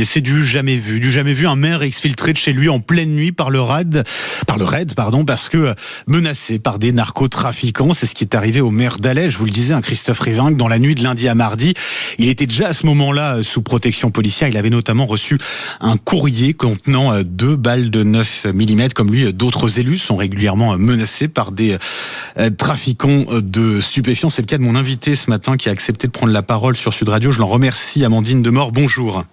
C'est du jamais vu, un maire exfiltré de chez lui en pleine nuit par le raid, parce que menacé par des narcotrafiquants. C'est ce qui est arrivé au maire d'Alais, je vous le disais, Christophe Rivingue, dans la nuit de lundi à mardi. Il était déjà à ce moment-là sous protection policière. Il avait notamment reçu un courrier contenant 2 balles de 9 mm. Comme lui, d'autres élus sont régulièrement menacés par des trafiquants de stupéfiants. C'est le cas de mon invité ce matin qui a accepté de prendre la parole sur Sud Radio. Je l'en remercie, Amandine Demort. Bonjour.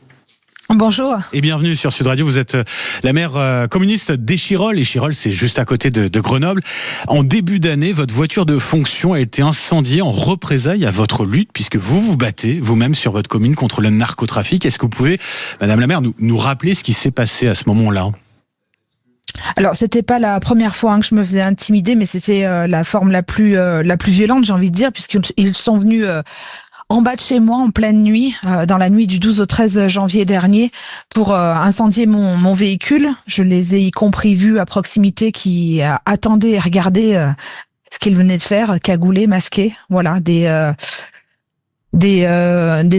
Bonjour. Et bienvenue sur Sud Radio. Vous êtes la maire communiste d'Échirolles. Échirolles, c'est juste à côté de Grenoble. En début d'année, votre voiture de fonction a été incendiée en représailles à votre lutte, puisque vous vous battez vous-même sur votre commune contre le narcotrafic. Est-ce que vous pouvez, Madame la maire, nous rappeler ce qui s'est passé à ce moment-là ? Alors, c'était pas la première fois que je me faisais intimider, mais c'était la forme la plus violente, j'ai envie de dire, puisqu'ils sont venus en bas de chez moi en pleine nuit, dans la nuit du 12 au 13 janvier dernier, pour incendier mon véhicule. Je les ai y compris vus à proximité qui attendaient et regardaient ce qu'ils venaient de faire, cagoulés, masqués. Voilà, des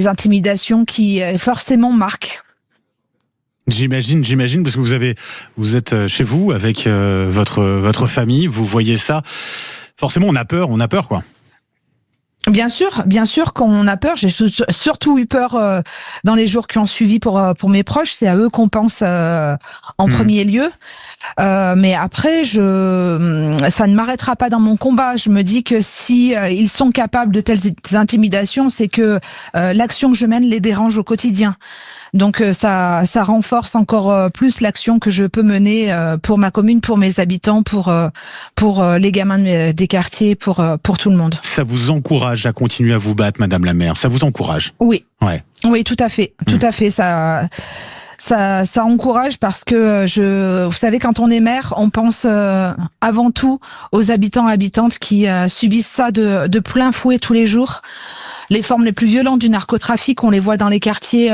intimidations qui forcément marquent. J'imagine, parce que vous êtes chez vous avec votre famille, vous voyez ça. Forcément, on a peur, quoi. Bien sûr qu'on a peur. J'ai surtout eu peur dans les jours qui ont suivi pour mes proches. C'est à eux qu'on pense en premier lieu. Mais après, ça ne m'arrêtera pas dans mon combat. Je me dis que si ils sont capables de telles intimidations, c'est que l'action que je mène les dérange au quotidien. Donc ça renforce encore plus l'action que je peux mener pour ma commune, pour mes habitants, pour les gamins des quartiers, pour tout le monde. Ça vous encourage à continuer à vous battre, Madame la maire ? Ça vous encourage ? Oui. Ouais. Oui, tout à fait. Tout à fait. Ça encourage parce que vous savez, quand on est maire, on pense avant tout aux habitants et habitantes qui subissent ça de plein fouet tous les jours. Les formes les plus violentes du narcotrafic, on les voit dans les quartiers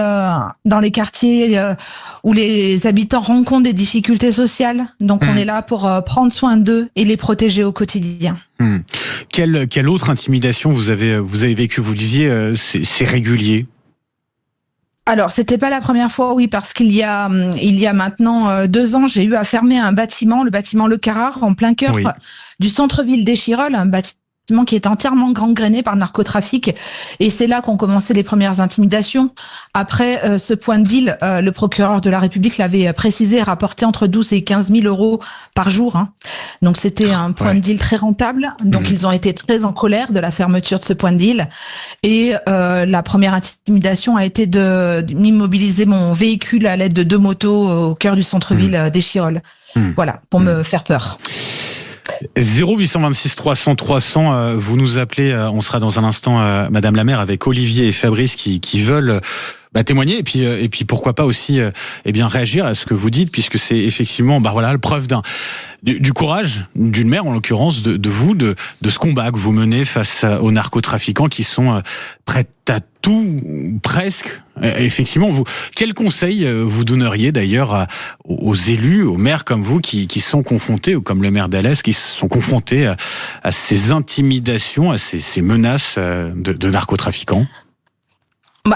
où les habitants rencontrent des difficultés sociales. Donc on est là pour prendre soin d'eux et les protéger au quotidien. Quelle autre intimidation vous avez vécu ? Vous disiez c'est régulier. Alors, c'était pas la première fois, oui, parce qu'il y a maintenant 2 ans, j'ai eu à fermer un bâtiment, le bâtiment Le Carrare, en plein cœur du centre-ville d'Échirolles, un bâtiment qui est entièrement gangréné par le narcotrafic. Et c'est là qu'ont commencé les premières intimidations. Après ce point de deal, le procureur de la République l'avait précisé, rapporté entre 12 et 15 000 euros par jour. Donc c'était un point de deal très rentable. Donc ils ont été très en colère de la fermeture de ce point de deal. Et la première intimidation a été d'immobiliser mon véhicule à l'aide de 2 motos au cœur du centre-ville d'Échirolles. Voilà, pour me faire peur. 0826 300 300, vous nous appelez, on sera dans un instant, Madame la maire, avec Olivier et Fabrice qui veulent témoigner et puis pourquoi pas aussi réagir à ce que vous dites, puisque c'est effectivement la preuve du courage d'une mère, en l'occurrence de vous, de ce combat que vous menez face aux narcotrafiquants qui sont prêts à tout, presque. Effectivement, quel conseil vous donneriez d'ailleurs aux élus, aux maires comme vous qui sont confrontés, ou comme le maire d'Alès, qui sont confrontés à ces intimidations, à ces menaces de narcotrafiquants ?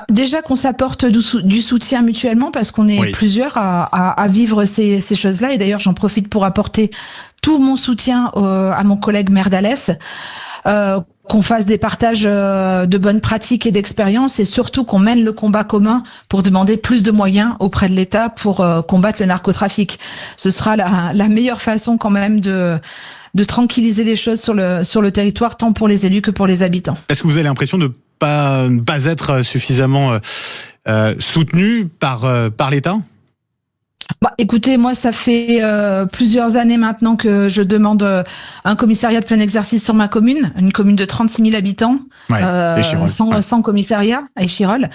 Déjà qu'on s'apporte du soutien mutuellement, parce qu'on est plusieurs à vivre ces choses-là. Et d'ailleurs, j'en profite pour apporter tout mon soutien à mon collègue maire d'Alès. Qu'on fasse des partages de bonnes pratiques et d'expériences, et surtout qu'on mène le combat commun pour demander plus de moyens auprès de l'État pour combattre le narcotrafic. Ce sera la meilleure façon quand même de tranquilliser les choses sur le territoire, tant pour les élus que pour les habitants. Est-ce que vous avez l'impression de ne pas être suffisamment soutenu par l'État ? Écoutez, moi, ça fait plusieurs années maintenant que je demande un commissariat de plein exercice sur ma commune, une commune de 36 000 habitants, sans commissariat à Échirolles.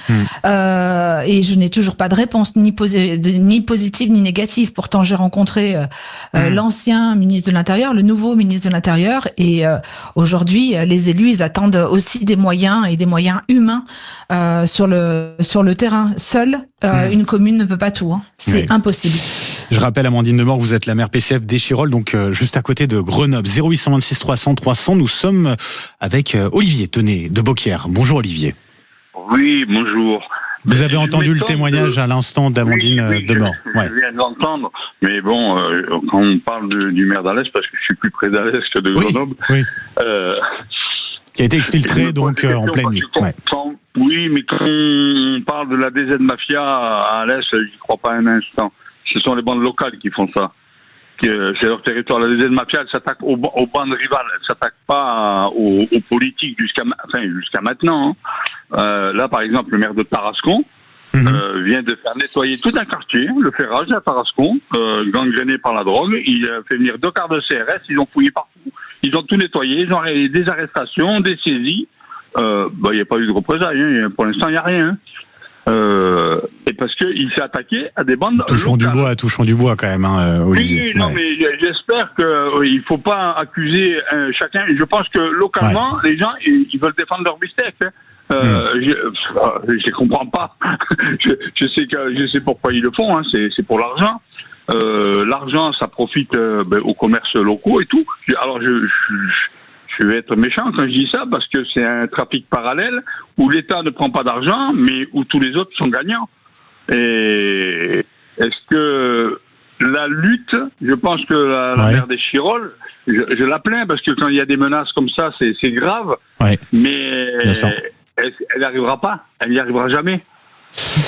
Et je n'ai toujours pas de réponse, ni positive ni négative. Pourtant, j'ai rencontré l'ancien ministre de l'Intérieur, le nouveau ministre de l'Intérieur, et aujourd'hui, les élus, ils attendent aussi des moyens et des moyens humains sur le terrain. Seule, une commune ne peut pas tout. C'est impossible. Je rappelle, Amandine Demort, vous êtes la maire PCF d'Échirolles, donc juste à côté de Grenoble. 0826 300 300. Nous sommes avec Olivier Tenet de Beaucaire. Bonjour Olivier. Oui, bonjour. Vous avez entendu le témoignage à l'instant d'Amandine Demort. Je viens de l'entendre, mais bon, quand on parle du maire d'Alès, parce que je suis plus près d'Alès que de Grenoble, qui a été exfiltré donc en pleine nuit. Oui, mais quand on parle de la DZ Mafia à Alès, j'y crois pas un instant. Ce sont les bandes locales qui font ça. C'est leur territoire. La DZ Mafia, elle s'attaque aux bandes rivales. Elle s'attaque pas aux politiques jusqu'à maintenant. Là, par exemple, le maire de Tarascon vient de faire nettoyer tout un quartier, le Ferrage à Tarascon, gangréné par la drogue. Il a fait venir 2 quarts de CRS, ils ont fouillé partout. Ils ont tout nettoyé, ils ont des arrestations, des saisies. Il n'y a pas eu de représailles, hein. Pour l'instant, il n'y a rien. Et parce qu'il s'est attaqué à des bandes touchons du bois quand même, hein, Olivier. Oui, non, mais j'espère qu'il ne faut pas accuser chacun. Je pense que localement, les gens, ils veulent défendre leur bistec. Hein. Je les comprends pas. je sais pourquoi ils le font. Hein. C'est pour l'argent. L'argent, ça profite aux commerces locaux et tout. Alors je vais être méchant quand je dis ça parce que c'est un trafic parallèle où l'État ne prend pas d'argent, mais où tous les autres sont gagnants. Et est-ce que la lutte, je pense que la maire des Chirolles, je la plains parce que quand il y a des menaces comme ça, c'est grave. Ouais. Mais elle n'y arrivera pas. Elle n'y arrivera jamais.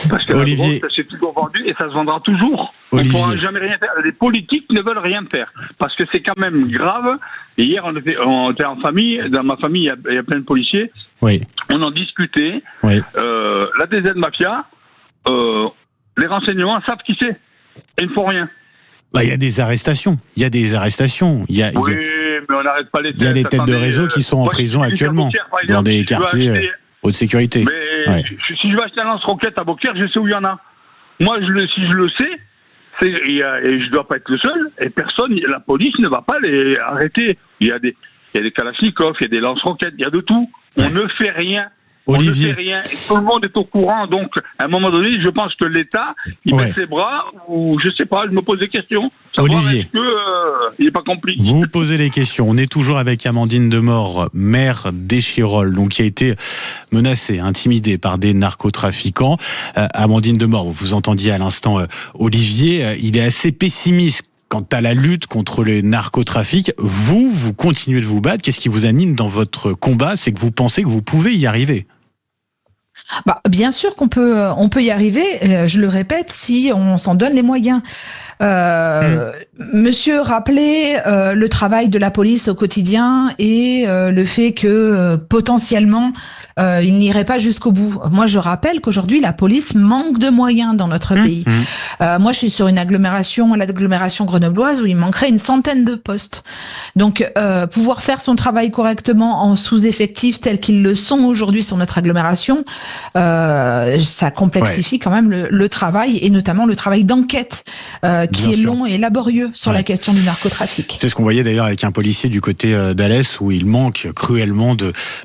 Parce que Olivier, la drogue, ça s'est toujours vendu et ça se vendra toujours. Olivier. On ne pourra jamais rien faire. Les politiques ne veulent rien faire. Parce que c'est quand même grave. Et hier, on était en famille. Dans ma famille, il y a plein de policiers. Oui. On en discutait. Oui. La DZ Mafia, les renseignements savent qui c'est. Et ils ne font rien. Bah, il y a des arrestations. Mais on n'arrête pas les têtes. Il y a des têtes de réseau qui sont en prison actuellement. Dans des quartiers haute sécurité. Mais si je vais acheter un lance-roquette à Beaucaire, je sais où il y en a. Moi, si je le sais, et je ne dois pas être le seul, et la police ne va pas les arrêter. Il y a des kalachnikovs, il y a des lance-roquettes, il y a de tout. On ne fait rien. Olivier. On ne fait rien. Et tout le monde est au courant. Donc, à un moment donné, je pense que l'État, il baisse les bras, ou je sais pas, je me pose des questions. Olivier. Il n'est pas compris. Vous posez les questions. On est toujours avec Amandine Demort, maire des Chirolles, donc qui a été menacée, intimidée par des narcotrafiquants. Amandine Demort, vous entendiez à l'instant Olivier, il est assez pessimiste quant à la lutte contre les narcotrafics. Vous continuez de vous battre. Qu'est-ce qui vous anime dans votre combat? C'est que vous pensez que vous pouvez y arriver. Bien sûr qu'on peut y arriver, je le répète, si on s'en donne les moyens. Monsieur rappelait le travail de la police au quotidien et le fait que potentiellement il n'irait pas jusqu'au bout. Moi, je rappelle qu'aujourd'hui la police manque de moyens dans notre pays. Moi, je suis sur l'agglomération grenobloise, où il manquerait une centaine de postes. Donc, pouvoir faire son travail correctement en sous-effectifs tels qu'ils le sont aujourd'hui sur notre agglomération, ça complexifie quand même le travail, et notamment le travail d'enquête qui est long et laborieux sur la question du narcotrafic. C'est ce qu'on voyait d'ailleurs avec un policier du côté d'Alès, où il manque cruellement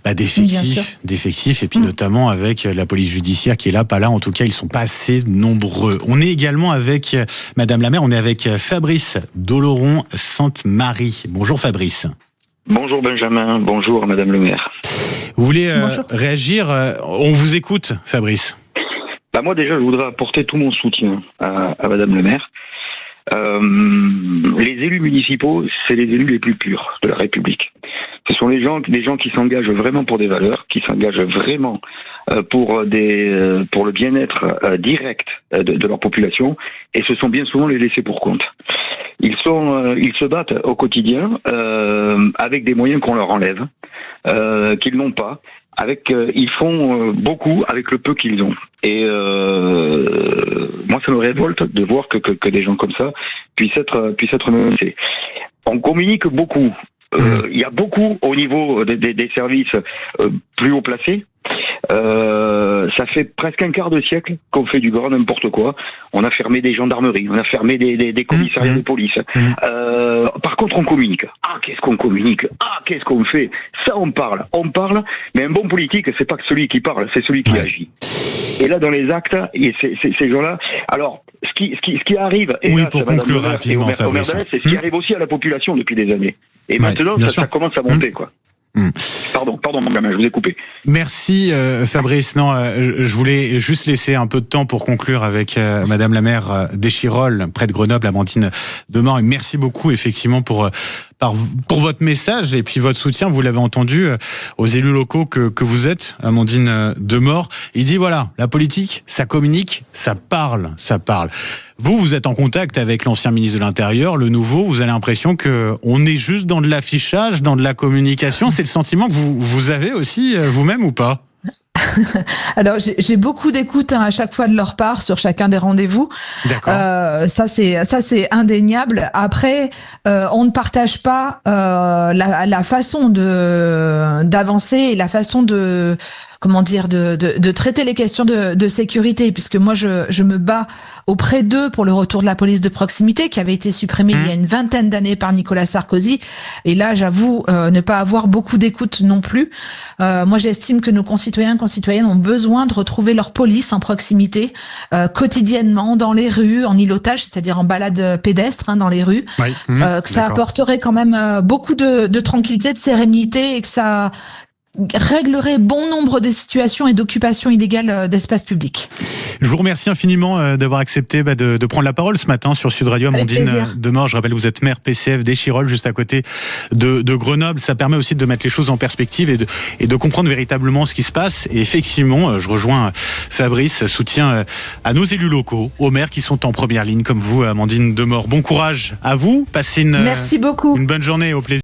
d'effectifs, et puis notamment avec la police judiciaire qui est là, pas là. En tout cas, ils sont pas assez nombreux. On est également avec Madame la maire, on est avec Fabrice d'Oloron-Sainte-Marie. Bonjour Fabrice. Bonjour Benjamin, bonjour Madame le maire. Vous voulez réagir? On vous écoute, Fabrice. Moi déjà, je voudrais apporter tout mon soutien à Madame le maire. Les élus municipaux, c'est les élus les plus purs de la République. Ce sont les gens qui s'engagent vraiment pour des valeurs, qui s'engagent vraiment pour le bien-être direct de leur population, et ce sont bien souvent les laissés pour compte. Ils se battent au quotidien avec des moyens qu'on leur enlève, qu'ils n'ont pas. Ils font beaucoup avec le peu qu'ils ont. Et moi, ça me révolte de voir que des gens comme ça puissent être menacés. On communique beaucoup. Il y a beaucoup au niveau des services plus haut placés. Ça fait presque un quart de siècle qu'on fait du grand n'importe quoi. On a fermé des gendarmeries, on a fermé des commissariats de police. Par contre, on communique. Qu'est-ce qu'on communique? Qu'est-ce qu'on fait? Ça, on parle. Mais un bon politique, c'est pas que celui qui parle, c'est celui qui agit. Et là, dans les actes, ces gens-là. Alors, ce qui arrive. Et là, pour conclure rapidement, Fabrice, c'est ce qui arrive aussi à la population depuis des années. Et maintenant, ça commence à monter, quoi. Pardon, mon gamin, je vous ai coupé. Merci Fabrice. Non, je voulais juste laisser un peu de temps pour conclure avec Madame la maire d'Échirolles, près de Grenoble, Amandine Demort. Et merci beaucoup effectivement pour votre message et puis votre soutien. Vous l'avez entendu aux élus locaux que vous êtes, Amandine Demort. Il dit voilà, la politique, ça communique, ça parle. Vous êtes en contact avec l'ancien ministre de l'Intérieur, le nouveau. Vous avez l'impression que on est juste dans de l'affichage, dans de la communication. C'est le sentiment que vous avez aussi vous-même ou pas? Alors j'ai beaucoup d'écoute à chaque fois de leur part sur chacun des rendez-vous. D'accord. Ça c'est indéniable. Après, on ne partage pas la façon d'avancer et la façon de traiter les questions de sécurité, puisque moi je me bats auprès d'eux pour le retour de la police de proximité qui avait été supprimée il y a une vingtaine d'années par Nicolas Sarkozy. Et là, j'avoue ne pas avoir beaucoup d'écoute non plus. Moi, j'estime que nos concitoyennes ont besoin de retrouver leur police en proximité quotidiennement dans les rues, en îlotage, c'est-à-dire en balade pédestre dans les rues. Oui. Que ça apporterait quand même beaucoup de tranquillité, de sérénité et que ça réglerait bon nombre de situations et d'occupations illégales d'espaces publics. Je vous remercie infiniment d'avoir accepté de prendre la parole ce matin sur Sud Radio. Amandine Demort, je rappelle, vous êtes maire PCF d'Échirolles, juste à côté de Grenoble. Ça permet aussi de mettre les choses en perspective et de comprendre véritablement ce qui se passe. Et effectivement, je rejoins Fabrice, soutien à nos élus locaux, aux maires qui sont en première ligne, comme vous, Amandine Demort. Bon courage à vous, passez Merci beaucoup. Une bonne journée, au plaisir.